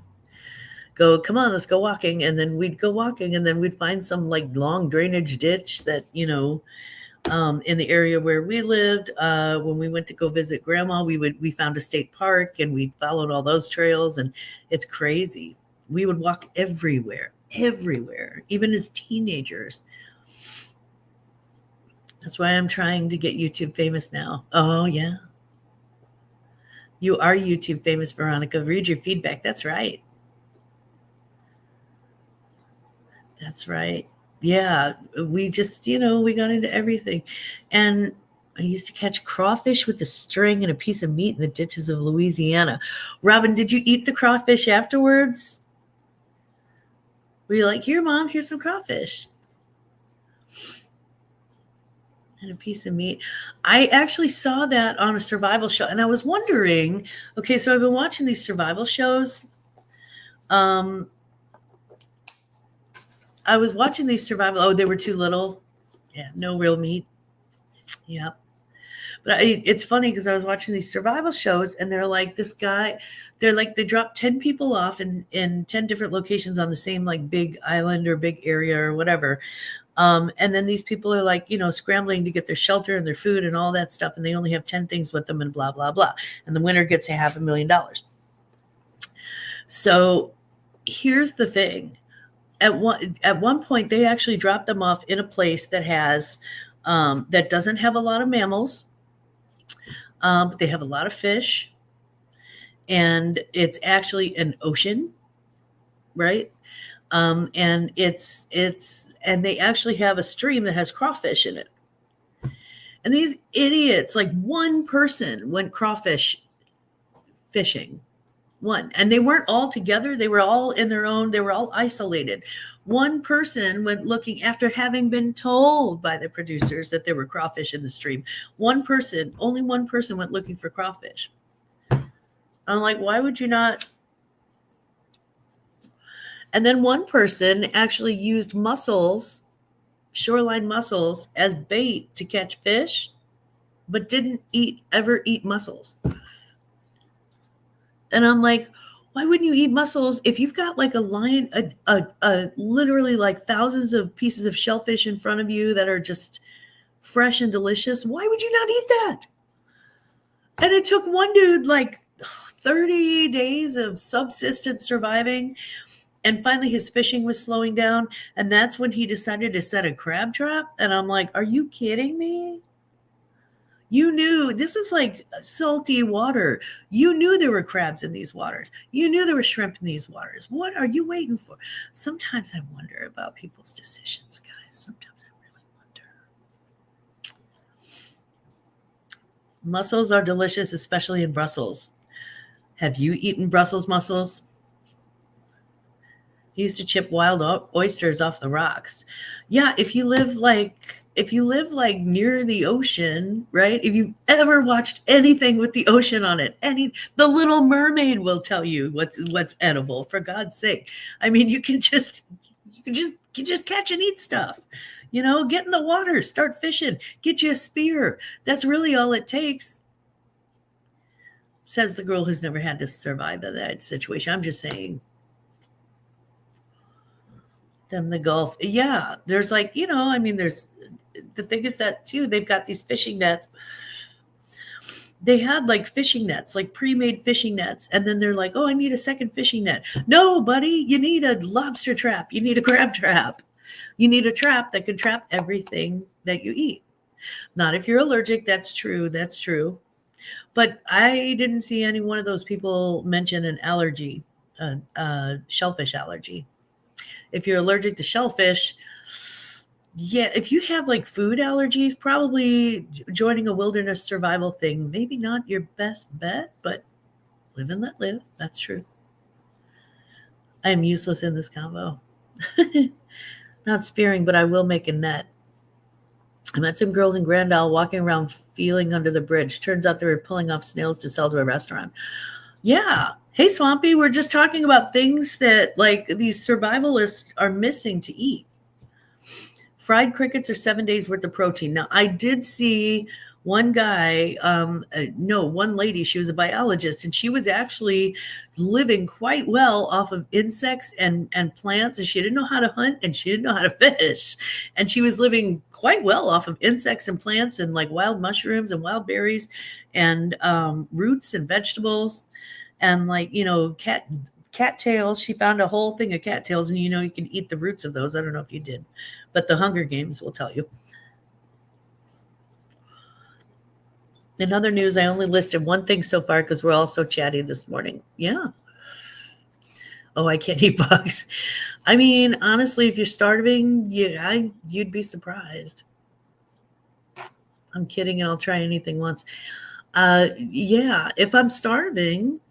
go, come on, let's go walking. And then we'd go walking, and then we'd find some like long drainage ditch that, in the area where we lived. When we went to go visit grandma, we found a state park, and we followed all those trails, and it's crazy. We would walk everywhere, even as teenagers. That's why I'm trying to get YouTube famous now. Oh, yeah. You are YouTube famous, Veronica. Read your feedback. That's right. That's right. Yeah. We just, we got into everything. And I used to catch crawfish with a string and a piece of meat in the ditches of Louisiana. Robin, did you eat the crawfish afterwards? Were you like, here, Mom, here's some crawfish and a piece of meat? I actually saw that on a survival show, and I was wondering, okay, so I've been watching these survival shows. I was watching these survival. They were too little. Yeah, no real meat. Yeah. But it's funny because I was watching these survival shows, and they're like, this guy, they dropped 10 people off in 10 different locations on the same like big island or big area or whatever. And then these people are like, scrambling to get their shelter and their food and all that stuff. And they only have 10 things with them and blah, blah, blah. And the winner gets $500,000. So here's the thing. At one point, they actually dropped them off in a place that has, that doesn't have a lot of mammals. But they have a lot of fish, and it's actually an ocean, right? And and they actually have a stream that has crawfish in it. And these idiots, like one person went crawfish fishing. One. And they weren't all together. They were all in their own, they were all isolated. One person went looking after having been told by the producers that there were crawfish in the stream. Only one person went looking for crawfish. I'm like, why would you not? And then one person actually used mussels shoreline mussels as bait to catch fish, but didn't ever eat mussels. And I'm like, why wouldn't you eat mussels if you've got like a literally like thousands of pieces of shellfish in front of you that are just fresh and delicious? Why would you not eat that? And it took one dude like 30 days of subsistence surviving, and finally his fishing was slowing down, and that's when he decided to set a crab trap. And I'm like, are you kidding me? You knew this is like salty water. You knew there were crabs in these waters. You knew there were shrimp in these waters. What are you waiting for? Sometimes I wonder about people's decisions, guys. Sometimes I really wonder. Mussels are delicious, especially in Brussels. Have you eaten Brussels mussels? He used to chip wild oysters off the rocks. Yeah, if you live like near the ocean, right? If you've ever watched anything with the ocean on it, The Little Mermaid will tell you what's edible, for God's sake. I mean, you can just catch and eat stuff. You know, get in the water, start fishing, get you a spear. That's really all it takes. Says the girl who's never had to survive that situation. I'm just saying. Them the Gulf. Yeah, there's like, I mean, there's the thing is that too, they've got these fishing nets. They had like fishing nets, like pre-made fishing nets. And then they're like, oh, I need a second fishing net. No, buddy, you need a lobster trap. You need a crab trap. You need a trap that can trap everything that you eat. Not if you're allergic. That's true. That's true. But I didn't see any one of those people mention an allergy, shellfish allergy. If you're allergic to shellfish, yeah, if you have like food allergies, probably joining a wilderness survival thing, maybe not your best bet, but live and let live. That's true. I am useless in this combo. Not spearing, but I will make a net. I met some girls in Grand Isle walking around feeling under the bridge. Turns out they were pulling off snails to sell to a restaurant. Yeah. Hey, Swampy, we're just talking about things that like these survivalists are missing to eat. Fried crickets are 7 days worth of protein. Now, I did see one guy, one lady, she was a biologist, and she was actually living quite well off of insects and plants, and she didn't know how to hunt and she didn't know how to fish. And she was living quite well off of insects and plants and like wild mushrooms and wild berries and roots and vegetables. And like, cattails, she found a whole thing of cattails, and you can eat the roots of those. I don't know if you did, but the Hunger Games will tell you. In other news, I only listed one thing so far because we're all so chatty this morning. Yeah. Oh, I can't eat bugs. I mean, honestly, if you're starving, you'd be surprised. I'm kidding, and I'll try anything once. Yeah, if I'm starving,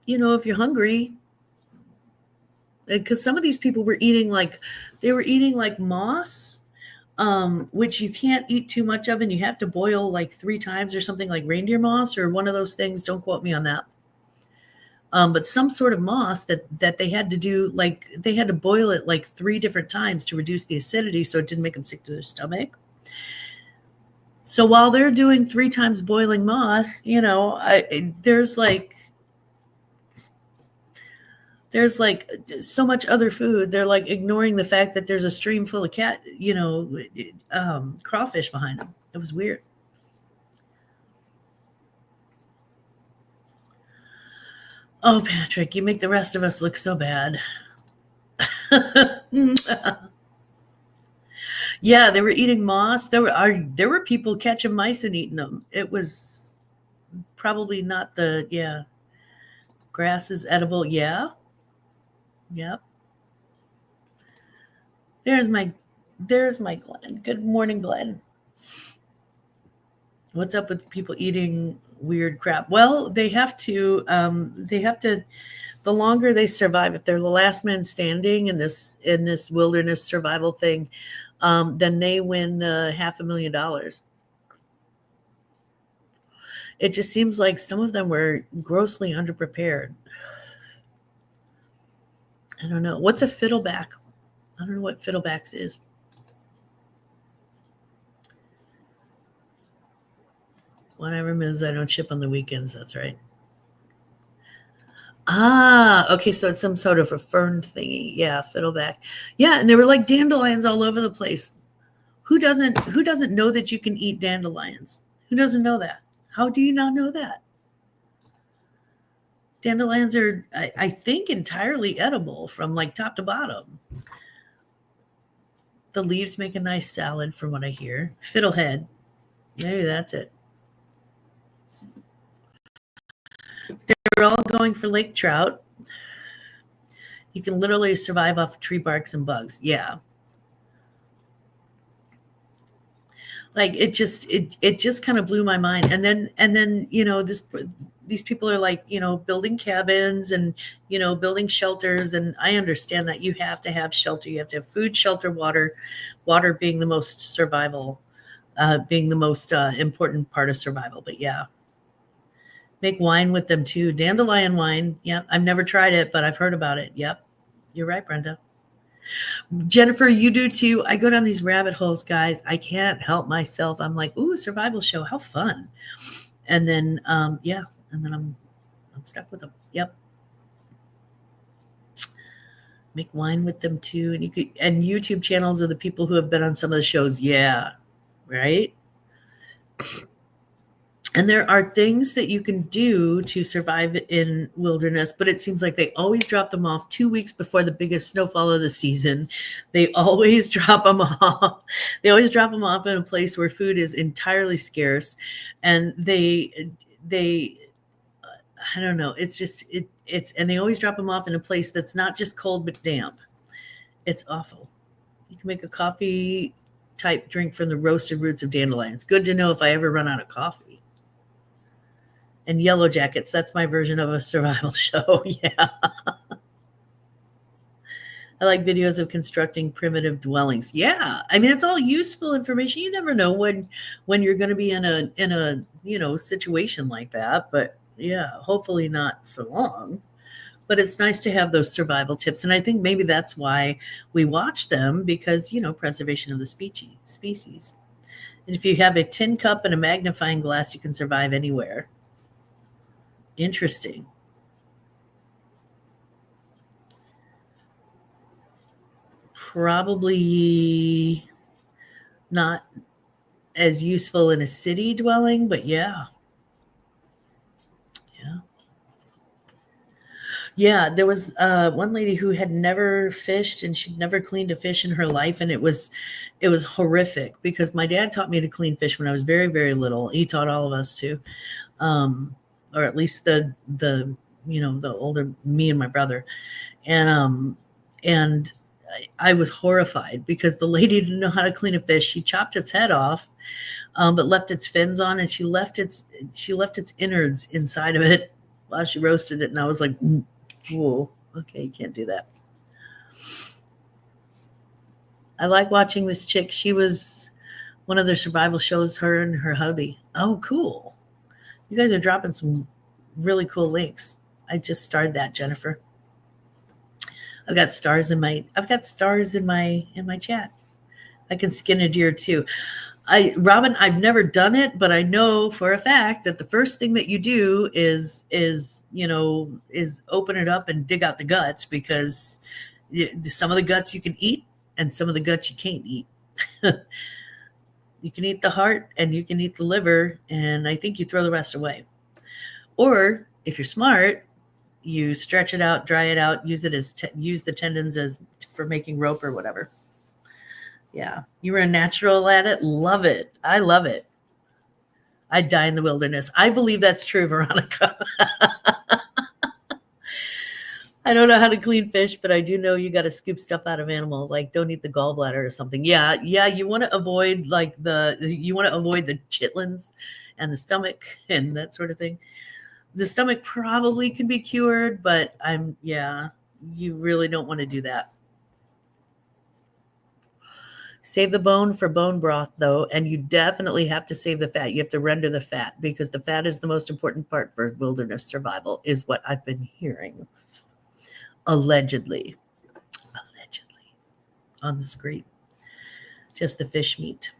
if you're hungry, because some of these people were eating like moss, which you can't eat too much of, and you have to boil like 3 times or something, like reindeer moss or one of those things. Don't quote me on that. But some sort of moss that they had to do, like they had to boil it like 3 different times to reduce the acidity so it didn't make them sick to their stomach. So while they're doing 3 times boiling moss, there's like so much other food. They're like ignoring the fact that there's a stream full of crawfish behind them. It was weird. Oh, Patrick, you make the rest of us look so bad. Yeah, they were eating moss. There were people catching mice and eating them. It was probably not grass is edible. Yeah. Yep. There's my Glenn. Good morning, Glenn. What's up with people eating weird crap? Well, they have to, the longer they survive, if they're the last man standing in this wilderness survival thing, then they win $500,000. It just seems like some of them were grossly underprepared. I don't know. What's a fiddleback? I don't know what fiddlebacks is. One I remember is I don't ship on the weekends. That's right. Ah, okay, so it's some sort of a fern thingy. Yeah, fiddleback. Yeah, and there were like dandelions all over the place. Who doesn't know that you can eat dandelions? Who doesn't know that? How do you not know that? Dandelions are, I think, entirely edible from like top to bottom. The leaves make a nice salad, from what I hear. Fiddlehead, maybe that's it. They're all going for lake trout. You can literally survive off tree barks and bugs. Yeah. Like it just kind of blew my mind. And then these people are like, building cabins and building shelters, and I understand that you have to have shelter. You have to have food, shelter, water being the most survival, being the most important part of survival. But yeah, make wine with them too. Dandelion wine. Yeah, I've never tried it, but I've heard about it. Yep. You're right, Brenda. Jennifer, you do too. I go down these rabbit holes, guys. I can't help myself. I'm like, ooh, survival show, how fun. And then yeah, and then I'm stuck with them. Yep. Make wine with them too. And YouTube channels are the people who have been on some of the shows. Yeah. Right. And there are things that you can do to survive in wilderness, but it seems like they always drop them off 2 weeks before the biggest snowfall of the season. They always drop them off. They always drop them off in a place where food is entirely scarce, and they I don't know. It's just and they always drop them off in a place that's not just cold but damp. It's awful. You can make a coffee type drink from the roasted roots of dandelions. Good to know if I ever run out of coffee. And yellow jackets. That's my version of a survival show. Yeah. I like videos of constructing primitive dwellings. Yeah. I mean, it's all useful information. You never know when you're going to be in a situation like that, but yeah, hopefully not for long. But it's nice to have those survival tips. And I think maybe that's why we watch them, because, preservation of the species. And if you have a tin cup and a magnifying glass, you can survive anywhere. Interesting. Probably not as useful in a city dwelling, but yeah. Yeah, there was one lady who had never fished, and she'd never cleaned a fish in her life, and it was horrific, because my dad taught me to clean fish when I was very, very little. He taught all of us to, or at least the older me and my brother, and I was horrified because the lady didn't know how to clean a fish. She chopped its head off, but left its fins on, and she left its innards inside of it while she roasted it, and I was like, whoa, okay, you can't do that. I like watching this chick. She was one of their survival shows, her and her hubby. Oh, cool. You guys are dropping some really cool links. I just started that, Jennifer. I've got stars in my chat. I can skin a deer too. Robin, I've never done it, but I know for a fact that the first thing that you do is open it up and dig out the guts, because some of the guts you can eat and some of the guts you can't eat. You can eat the heart and you can eat the liver, and I think you throw the rest away. Or if you're smart, you stretch it out, dry it out, use the tendons as for making rope or whatever. Yeah, you were a natural at it. Love it. I love it. I'd die in the wilderness. I believe that's true, Veronica. I don't know how to clean fish, but I do know you got to scoop stuff out of animals. Like, don't eat the gallbladder or something. Yeah. You want to avoid the chitlins and the stomach and that sort of thing. The stomach probably can be cured, but you really don't want to do that. Save the bone for bone broth, though, and you definitely have to save the fat. You have to render the fat, because the fat is the most important part for wilderness survival, is what I've been hearing. Allegedly on the screen. Just the fish meat.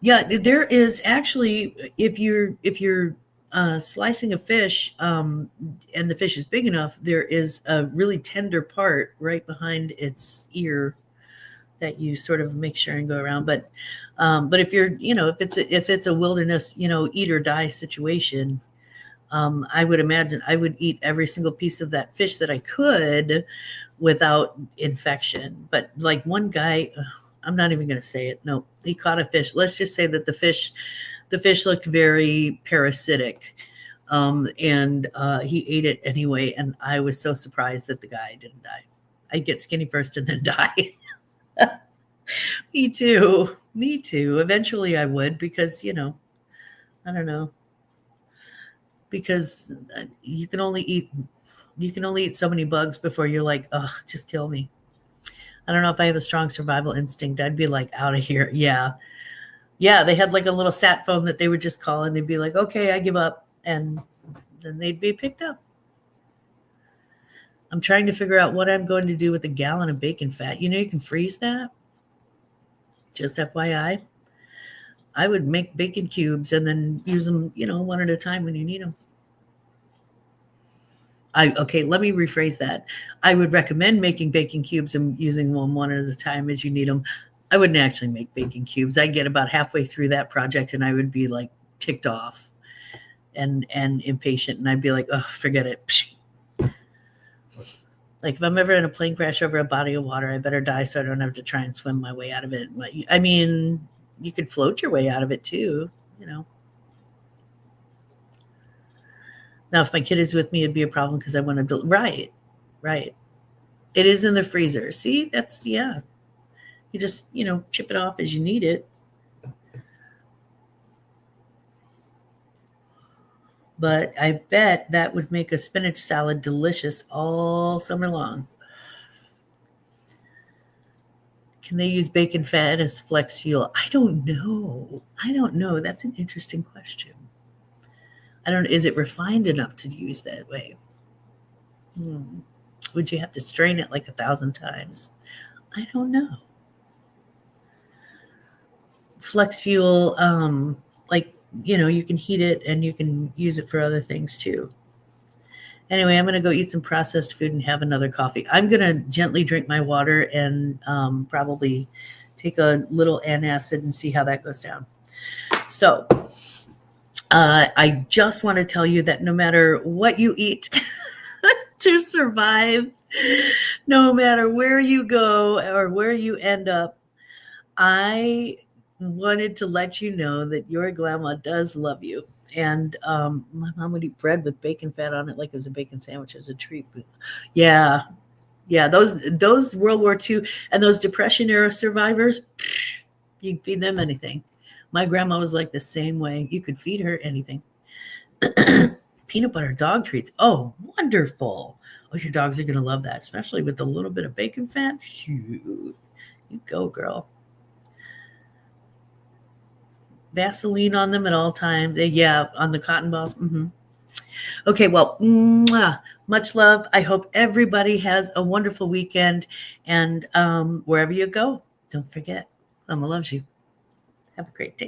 Yeah, there is actually, if you're slicing a fish, and the fish is big enough, there is a really tender part right behind its ear that you sort of make sure and go around. But if you're, if it's a wilderness, eat or die situation, I would imagine I would eat every single piece of that fish that I could without infection. But like one guy, I'm not even going to say it. No, he caught a fish. Let's just say that the fish looked very parasitic, and he ate it anyway. And I was so surprised that the guy didn't die. I'd get skinny first and then die. Me too. Me too. Eventually I would, because, I don't know. Because you can only eat so many bugs before you're like, oh, just kill me. I don't know if I have a strong survival instinct. I'd be like, out of here. Yeah. Yeah. They had like a little sat phone that they would just call, and they'd be like, okay, I give up. And then they'd be picked up. I'm trying to figure out what I'm going to do with a gallon of bacon fat. You can freeze that. Just FYI. I would make bacon cubes and then use them, one at a time when you need them. Okay, let me rephrase that. I would recommend making bacon cubes and using them one at a time as you need them. I wouldn't actually make bacon cubes. I'd get about halfway through that project and I would be like ticked off and impatient, and I'd be like, oh, forget it. Like if I'm ever in a plane crash over a body of water, I better die so I don't have to try and swim my way out of it. I mean, you could float your way out of it too, Now, if my kid is with me, it'd be a problem because I want to. Right. It is in the freezer. See, that's, yeah. You just, chip it off as you need it. But I bet that would make a spinach salad delicious all summer long. Can they use bacon fat as flex fuel? I don't know. That's an interesting question. Is it refined enough to use that way? Would you have to strain it like 1,000 times? I don't know. Flex fuel, you can heat it and you can use it for other things too. Anyway, I'm going to go eat some processed food and have another coffee. I'm going to gently drink my water and probably take a little antacid and see how that goes down. So I just want to tell you that no matter what you eat to survive, no matter where you go or where you end up, I wanted to let you know that your Glamma does love you. And my mom would eat bread with bacon fat on it like it was a bacon sandwich as a treat. But yeah, those World War II and those Depression era survivors, you can feed them anything. My grandma was like the same way. You could feed her anything. Peanut butter dog treats. Oh, wonderful. Oh, your dogs are going to love that, especially with a little bit of bacon fat. Shoot. You go, girl. Vaseline on them at all times. Yeah, on the cotton balls. Mm-hmm. Okay, well, much love. I hope everybody has a wonderful weekend. And wherever you go, don't forget, Glamma loves you. Have a great day.